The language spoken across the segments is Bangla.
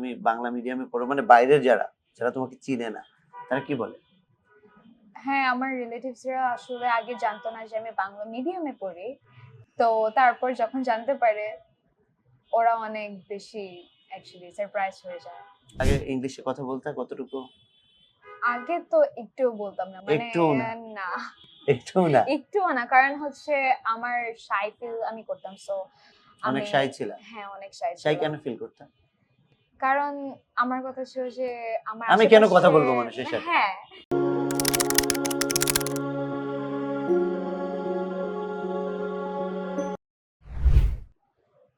তুমি বাংলা মিডিয়ামে পড়ো, মানে বাইরের যারা যারা তোমাকে চিনে না তারা কি বলে? হ্যাঁ, আমার রিলেটিভসরা আসলে আগে জানতো না যে আমি বাংলা মিডিয়ামে পড়ি। তো তারপর যখন জানতে পারে ওরা অনেক বেশি অ্যাকচুয়ালি সারপ্রাইজ হয়ে যায়। আগে ইংলিশে কথা বলতে কতটুকু? আগে তো একটুও বলতাম না। মানে একটুও না? না, একটুও না? একটুও না। কারণ হচ্ছে আমার শাই ফিল আমি করতাম। সো অনেক আমি শাই ছিলা? হ্যাঁ, অনেক শাই শাই ছিলাম। কেন ফিল করতা? কারণ আমার কথা ছিল যে আমার আমি কেন কথা আশেপাশে বলবো মানুষের সাথে? হ্যাঁ,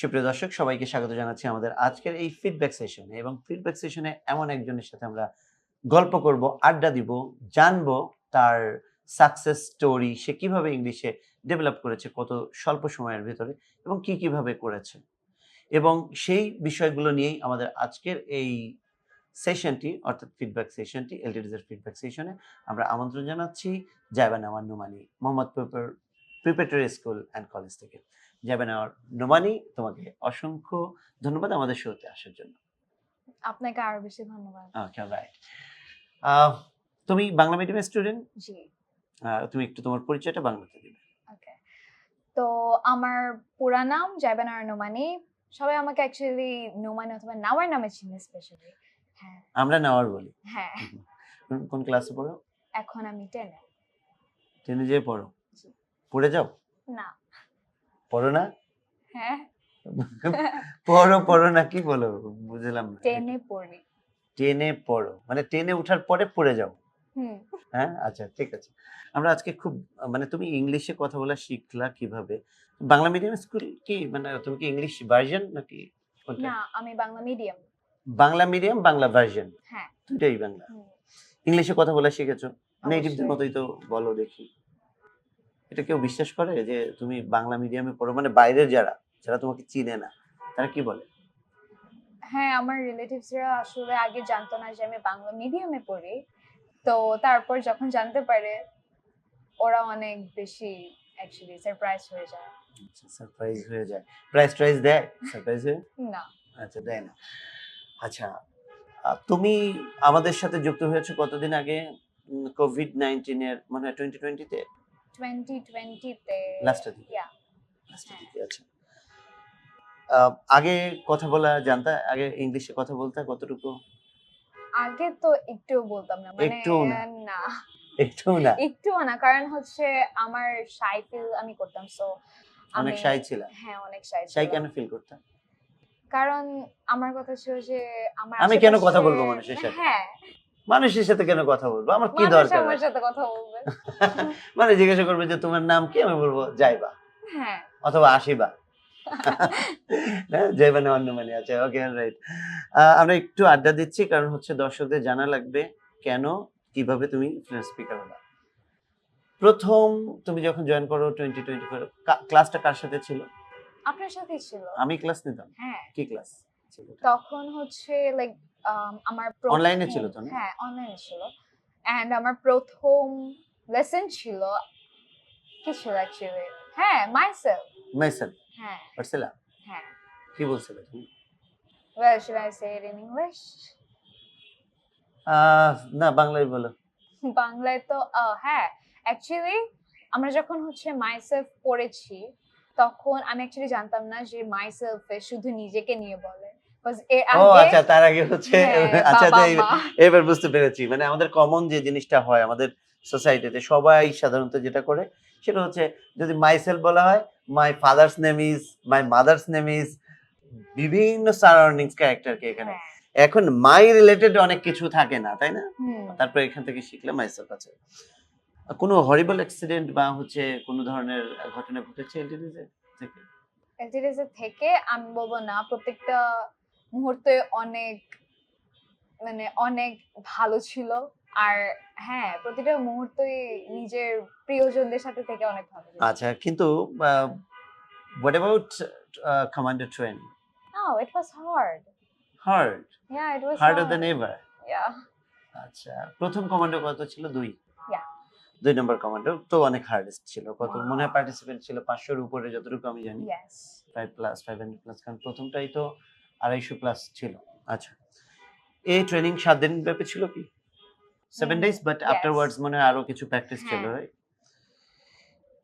সুপ্রিয় দর্শক, সবাইকে স্বাগত জানাচ্ছি আমাদের আজকের এই ফিডব্যাক সেশনে। এবং ফিডব্যাক সেশনে এমন একজনের সাথে আমরা গল্প করব, আড্ডা দিব, জানবো তার সাকসেস স্টোরি, সে কিভাবে ইংলিশে ডেভেলপ করেছে কত স্বল্প সময়ের ভিতরে এবং কিভাবে করেছে। এবং সেই বিষয়গুলো নিয়েই আমাদের আজকের এই সেশনটি, অর্থাৎ ফিডব্যাক সেশনটি, এলটিডিজ এর ফিডব্যাক সেশনে আমরা আমন্ত্রণ জানাচ্ছি জাইবা নেওয়ার Nomani, Mohammadpur preparatory school and college থেকে। জাইবা নেওয়ার নোমানি, তোমাকে অসংখ্য ধন্যবাদ আমাদের শোতে আসার জন্য। আপনাকে আরো বেশি ধন্যবাদ। ওকে, রাইট। তুমি বাংলা মিডিয়ামের স্টুডেন্ট? জি, তুমি একটু তোমার পরিচয়টা বাংলাতে দিবে। ওকে। তো আমার পুরা নাম জাইবানার নোমানি। সবাই আমাকে অ্যাকচুয়ালি নোমানি অথবা নাওয়ার নামে চিনে স্পেশালি। হ্যাঁ, আমরা নেওয়ার বলি। হ্যাঁ। কোন ক্লাসে পড়ো? এখন আমি 10 এ। 10 যেয়ে পড়ো? জি। পড়ে যাও? না। পড়ো না? হ্যাঁ। পড়ো না কি বলো? বুঝলাম না। 10 এ পড়ি। 10 এ পড়ো, মানে 10 এ উঠার পরে পড়ে যাও? হুম। হ্যাঁ, আচ্ছা, ঠিক আছে। আমরা আজকে খুব মানে তুমি ইংলিশে কথা বলা শিখলা কিভাবে? বাংলা মিডিয়াম স্কুল কি, মানে তুমি কি ইংলিশ ভার্সন নাকি কোনটা? না, আমি Bangla medium. Bangla medium, Bangla version, হ্যাঁ। দুটাই বাংলা। হুম, ইংলিশে কথা বলা শিখেছো? নেটিভদের অবশ্যই। মতোই তো বলো দেখি। এটা কেউ বিশ্বাস করে যে তুমি বাংলা মিডিয়ামে পড়ো, মানে বাইরের যারা যারা তোমাকে চিনে না তারা কি বলে? হ্যাঁ, আমার রিলেটিভসরা আসলে আগে জানতো না যে আমি বাংলা মিডিয়ামে পড়ি। তো তারপর যখন জানতে পারে ওরা অনেক বেশি অ্যাকচুয়ালি সারপ্রাইজ হয়ে যায়। আচ্ছা, সারপ্রাইজ হয়ে যায়। প্রাইজ দেয় সারপ্রাইজ হয়ে? না, আচ্ছা, দেয় না। আচ্ছা, তুমি আমাদের সাথে যুক্ত হয়েছো কতদিন আগে? কোভিড-19 এর মনে হয় 2020 তে? 2020 তে লাস্টের দিকে? ইয়া, লাস্টের হ্যাঁ। দিকে, আচ্ছা। আগে কথা বলা জানতা? আগে ইংলিশে কথা বলতা কতটুকু? আগে তো একটুও বলতাম না। মানে একটুও না? না, একটুও না? একটুও না। কারণ হচ্ছে আমার শাই ফিল আমি করতাম। সো অনেক আমি শাই ছিলা? হ্যাঁ, অনেক শাই শাই ছিলাম। কেন ফিল করতা? কারণ আমার কথা ছিল যে আমার আমি কেন কথা আশেপাশে বলবো মানুষের সাথে? হ্যাঁ, মানুষের সাথে কেন কথা বলবো? আমার কি মানুষ দরকার আমার আছে? সাথে কথা বলবে। মানে জিজ্ঞাসা করবে যে তোমার নাম কি? আমি বলবো জাইবা হ্যাঁ। অথবা আশিবা। না, জাইবা নেওয়ার নোমানি। আচ্ছা, ওকে, রাইট। আমরা একটু আড্ডা দিচ্ছি কারণ হচ্ছে দর্শকদের জানা লাগবে কেন, কিভাবে তুমি ফ্লুয়েন্ট স্পিকার হলা। প্রথম তুমি যখন জয়েন করো 2024, ক্লাসটা কার সাথে ছিল? আপনার সাথেই ছিল। আমি ক্লাস নিতাম? হ্যাঁ। কি ক্লাস ছিল ওটা? তখন হচ্ছে লাইক আমার অনলাইনে ছিল তো না? হ্যাঁ, অনলাইনে ছিল। অ্যান্ড আমার প্রথম লেসন ছিল কি ছিল অ্যাকচুয়ালি? হ্যাঁ, মাইসেলফ। মাইসেলফ হ্যাঁ, পড়ছিলা? হ্যাঁ। কি বলছিলে তুমি? Well, should I say it in English? না, বাংলায় বলো। বাংলায় তো হ্যাঁ, অ্যাকচুয়ালি আমরা যখন হচ্ছে মাইসেলফ পড়েছি তখন আমি অ্যাকচুয়ালি জানতাম না যে মাইসেলফ এ শুধু নিজেকে নিয়ে বলে। বিকজ এর ও আগে আচ্ছা, তার আগে হচ্ছে হ্যাঁ, আচ্ছা, বাবা আচ্ছা, মা। এবার বুঝতে পেরেছি। মানে আমাদের কমন যে জিনিসটা হয় আমাদের সোসাইটিতে সবাই সাধারণত যেটা করে সেটা হচ্ছে যদি মাইসেলফ বলা হয়, my father's name is, my mother's name is, বিভিন্ন সারাউন্ডিংস ক্যারেক্টারকে এখানে। হ্যাঁ। এখন মাই রিলেটেড অনেক কিছু থাকে না, তাই না? হুম। তারপর এখান থেকে শিখলে মাইসেলফ আছে। কোনো হরিবল অ্যাক্সিডেন্ট বা হচ্ছে কোনো ধরনের ঘটনা ঘটেছে এলটিডিতে থেকে? এলটিডিস থেকে আমি বলবো না, প্রত্যেকটা মুহূর্তে অনেক মানে অনেক ভালো ছিল। আর হ্যাঁ, প্রতিটা মুহূর্তই নিজের প্রিয়জনদের সাথে থেকে অনেক ভালো ছিল। আচ্ছা, কিন্তু what about Commander training? Oh, it was hard. Hard? Yeah, it was Harder hard. than ever? Yeah. আচ্ছা, প্রথম কমান্ডো কত ছিল? 2? Yeah. 2 নম্বর কমান্ডো তো অনেক হার্ডেস্ট ছিল। কত Wow. মনে হয় পার্টিসিপেন্ট ছিল 500 এর উপরে যতটুকু আমি জানি। Yes. 5 প্লাস 500 প্লাস, কারণ প্রথমটাই তো 250 প্লাস ছিল। আচ্ছা, এই ট্রেনিং 7 দিন ব্যাপী ছিল কি? 7 Mm, days, but yes. Afterwards মনে হয় আরো কিছু প্র্যাকটিস ছিল, হ্যাঁ। রাইট?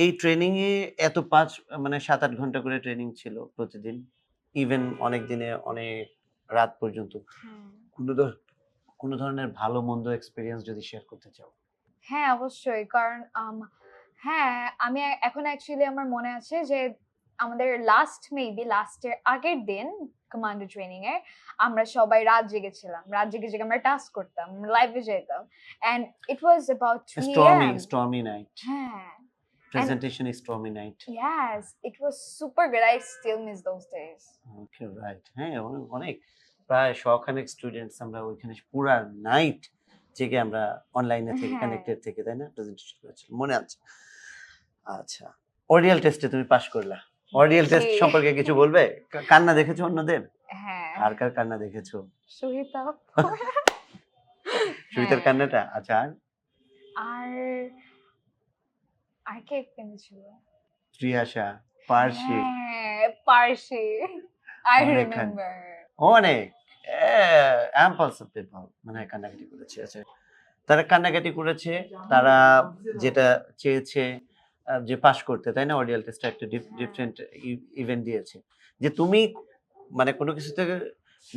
এই ট্রেনিং এ এত মানে ৭-৮ ঘন্টা করে ট্রেনিং ছিল প্রতিদিন। ইভেন অনেক দিনে অনেক রাত পর্যন্ত। হ্যাঁ। কোন কোন ধরনের ভালো মন্দ এক্সপেরিয়েন্স যদি শেয়ার করতে চাও? হ্যাঁ, অবশ্যই। কারণ হ্যাঁ, আমি এখন অ্যাকচুয়ালি আমার মনে আছে যে আমাদের লাস্টের আগের দিন কমান্ডো ট্রেনিং এ আমরা সবাই রাত জেগেছিলাম। রাত জেগে আমরা টাস্ক করতাম। লাইভে যেতাম। And it was about 3 AM. Stormy night. হ্যাঁ। And presentation stormy night. yes, it was super good. I still miss those days. Okay, right. হ্যাঁ, অনেক প্রায় শখানেক স্টুডেন্টস আমরা ওইখানে পুরা নাইট জেগে আমরা অনলাইনে থেকে হ্যাঁ। কানেক্টেড থেকে, তাই না? প্রেজেন্টেশন করেছিলাম। মনে আছে। আচ্ছা। অডিয়াল টেস্টে তুমি পাস করলা। অডিয়াল টেস্ট জি। সম্পর্কে কিছু বলবে? কান্না দেখেছো অন্যদের? হ্যাঁ। কার কান্না দেখেছো? সুহিতা সুইটার হ্যাঁ। কান্নাটা? আচ্ছা, আর? আর আর কে কেঁদেছিল? ত্রিয়াশা, পার্সি, হ্যাঁ, পার্সি। I অনেক remember. অনেক অ্যাম্পলস অফ পিপল মানে কান্নাকাটি করেছে। আচ্ছা, তারা কান্নাকাটি করেছে, তারা যেটা চেয়েছে যে পাস করতে, তাই না? অডিয়াল টেস্টে একটা ডিফারেন্ট ইভেন্ট দিয়েছে। যে তুমি মানে কোনো কিছু থেকে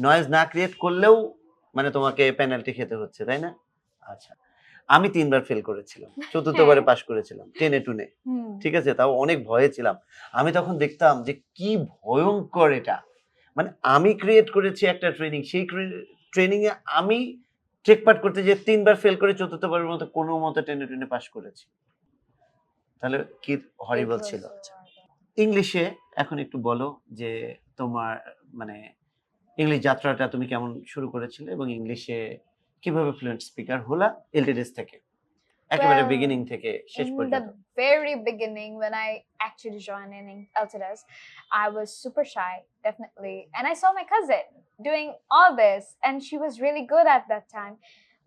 নয়েজ না ক্রিয়েট করলেও মানে তোমাকে পেনাল্টি খেতে হচ্ছে, তাই না? আচ্ছা। আমি ৩ বার ফেল করেছিলাম। চতুর্থবারে হ্যাঁ। পাস করেছিলাম টেনে টুনে। হুম। ঠিক আছে? তাও অনেক ভয়ে ছিলাম। আমি তখন দেখতাম যে কি ভয়ংকর এটা। মানে আমি ক্রিয়েট করেছি একটা ট্রেনিং। সেই ট্রেনিং এ আমি টেক পার্ট করতে যেয়ে ৩ বার ফেল করে চতুর্থবারের মতো কোনো মতে টেনে টুনে পাস করেছি। তাহলে কি It হরিবল was ছিল। so আচ্ছা। hard. ইংলিশে এখন একটু বলো যে তোমার মানে ইংলিশ যাত্রাটা তুমি কেমন শুরু করেছিলে এবং ইংলিশে কিভাবে ফ্লুয়েন্ট স্পিকার হলা এলটিডিএস থেকে? একেবারে Well, বিগিনিং থেকে শেষ in পর্যন্ত। the very beginning, when I actually joined in LTDS, I was super shy, definitely. And I saw my cousin doing all this, and she was really good at that time.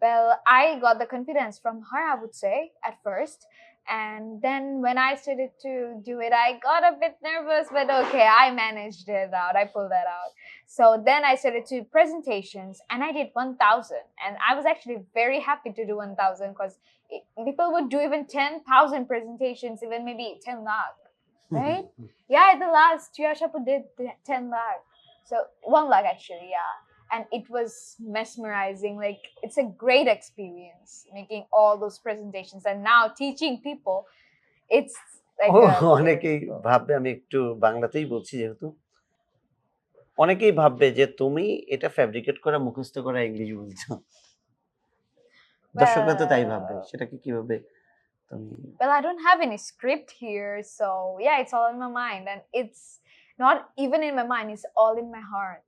Well, I got the confidence from her, I would say, at first. And then when I started to do it, I got a bit nervous, but okay, I managed it out. I pulled that out. So then I started to presentations, and I did 1,000. And I was actually very happy to do 1,000 because people would do even 10,000 presentations, even maybe 10 lakh, right? Yeah, at the last, Triashapu did 10 lakh. So 1 lakh actually, yeah. And it was mesmerizing. Like, it's a great experience making all those presentations. And now teaching people, it's like O a অনেকেই beautiful. ভাববে, আমি একটু বাংলাতেই বলছি যেহেতু, অনেকেই ভাববে যে তুমি এটা ফ্যাব্রিকেট করা মুখস্থ করা ইংলিশ বলছো। দর্শকরা তো তাই ভাববে। সেটাকে কিভাবে তুমি Well, I don't have any script here, so yeah, it's all in my mind, and it's not even in my mind; it's all in my heart.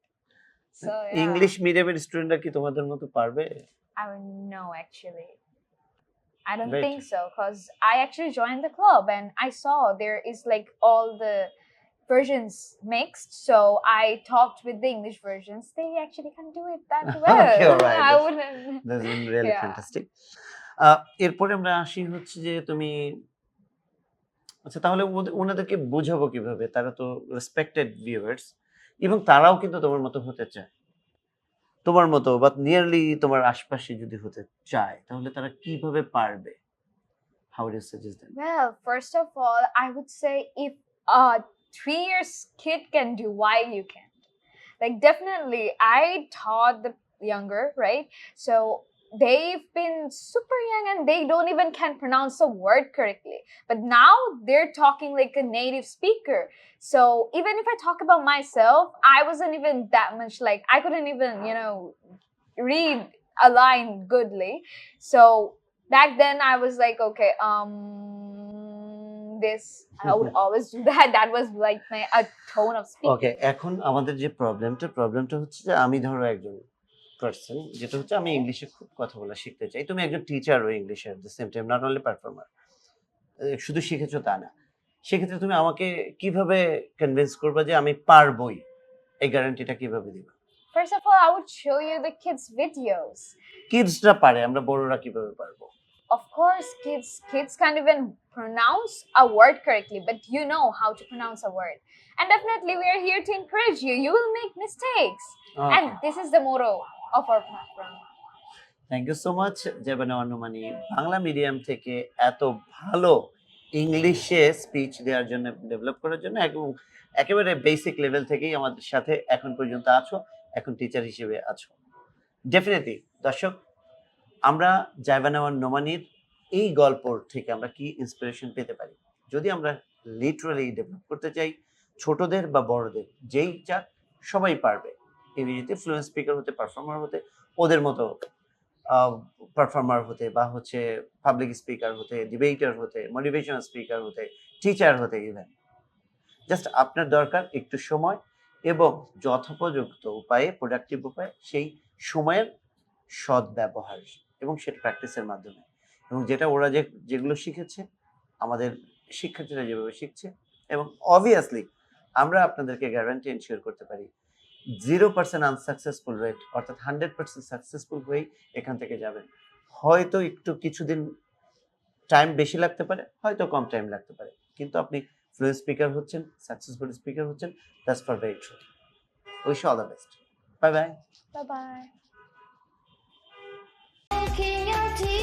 So yeah, English মিডিয়ামের স্টুডেন্টরা কি তোমাদের মতো পারবে? I don't know actually. I don't Right. think so because I actually joined the club and I saw there is like all the versions mixed. So I talked with the English versions. They actually can do it that well. Okay, alright. I wouldn't. That's been really Yeah. fantastic. এরপরে আমরা আসি হচ্ছে যে তুমি আচ্ছা, তাহলে ওনাদেরকে বোঝাবো কিভাবে? তারা তো রেসপেক্টেড ভিউয়ার্স এবং তারাও কিন্তু তোমার মতো হতে চায়। তোমার মতো বা নিয়ারলি তোমার আশপাশে যদি হতে চায়, তাহলে তারা কিভাবে পারবে? How would you suggest them? Well, first of all, I would say if a 3 years kid can do, why you can't? Like, definitely, I taught the younger, right? So they've been super young and they don't even can pronounce a word correctly. But now they're talking like a native speaker. So even if I talk about myself, I wasn't even that much like, I couldn't even, read a line goodly. So back then I was like, okay, this I would always do that. That was like a tone of speaking. ওকে, এখন আমাদের যে প্রবলেমটা হচ্ছে যে আমি ধরো একজন পারসন, যেটা হচ্ছে আমি ইংলিশে খুব কথা বলা শিখতে চাই। তুমি একজন টিচারও ইংলিশে at the same time, not only performer. শুধু শিখেছো তা না। সেক্ষেত্রে তুমি আমাকে কিভাবে কনভিন্স করবা যে আমি পারবোই? এই গ্যারান্টিটা কিভাবে দিবা? First of all, I would show you the kids' videos. কিডসরা পারে, আমরা বড়রা কিভাবে পারবো? Of course, kids can't even pronounce a word correctly, but you know how to pronounce a word. And definitely we are here to encourage you. You will make mistakes. Okay. And this is the motto. of our platform. Thank you so much জেবানা অনুমানি, বাংলা মিডিয়াম থেকে এত ভালো ইংলিশে স্পিচ দেওয়ার জন্য, ডেভেলপ করার জন্য, এবং একেবারে বেসিক লেভেল থেকেই আমাদের সাথে এখন পর্যন্ত আছো, এখন টিচার হিসেবে আছো। ডেফিনেটলি দর্শক, আমরা জাইবানা নোমানির এই গল্প থেকে আমরা কি ইন্সপিরেশন পেতে পারি? যদি আমরা লিটারালি ডেভেলপ করতে চাই, ছোটদের বা বড়দের যেই চাক সবাই পারবে ইংরেজিতে ফ্লুয়েন্ট স্পিকার হতে, পারফর্মার হতে, ওদের মতো পারফর্মার হতে, বা হচ্ছে পাবলিক স্পিকার হতে, ডিবেটার হতে, মোটিভেশনাল স্পিকার হতে, টিচার হতে। ইভেন জাস্ট আপনার দরকার একটু সময় এবং যথোপযুক্ত উপায়ে, প্রোডাক্টিভ উপায়ে সেই সময়ের সদ্ব্যবহার, এবং সেটা প্র্যাকটিসের মাধ্যমে, এবং যেটা ওরা যেগুলো শিখেছে, আমাদের শিক্ষার্থীরা যেভাবে শিখছে, এবং অবভিয়াসলি আমরা আপনাদেরকে গ্যারান্টি এনশিওর করতে পারি 0% আনসাকসেসফুল রেট, অর্থাৎ 100% সাকসেসফুল হয়েই এখান থেকে যাবেন। হয়তো একটু কিছুদিন টাইম বেশি লাগতে পারে, হয়তো কম টাইম লাগতে পারে, কিন্তু আপনি ফ্লুয়েন্ট স্পিকার হচ্ছেন, সাকসেসফুল স্পিকার হচ্ছেন। That's for very true. Wish all the best. Bye bye. Bye bye. King of tea.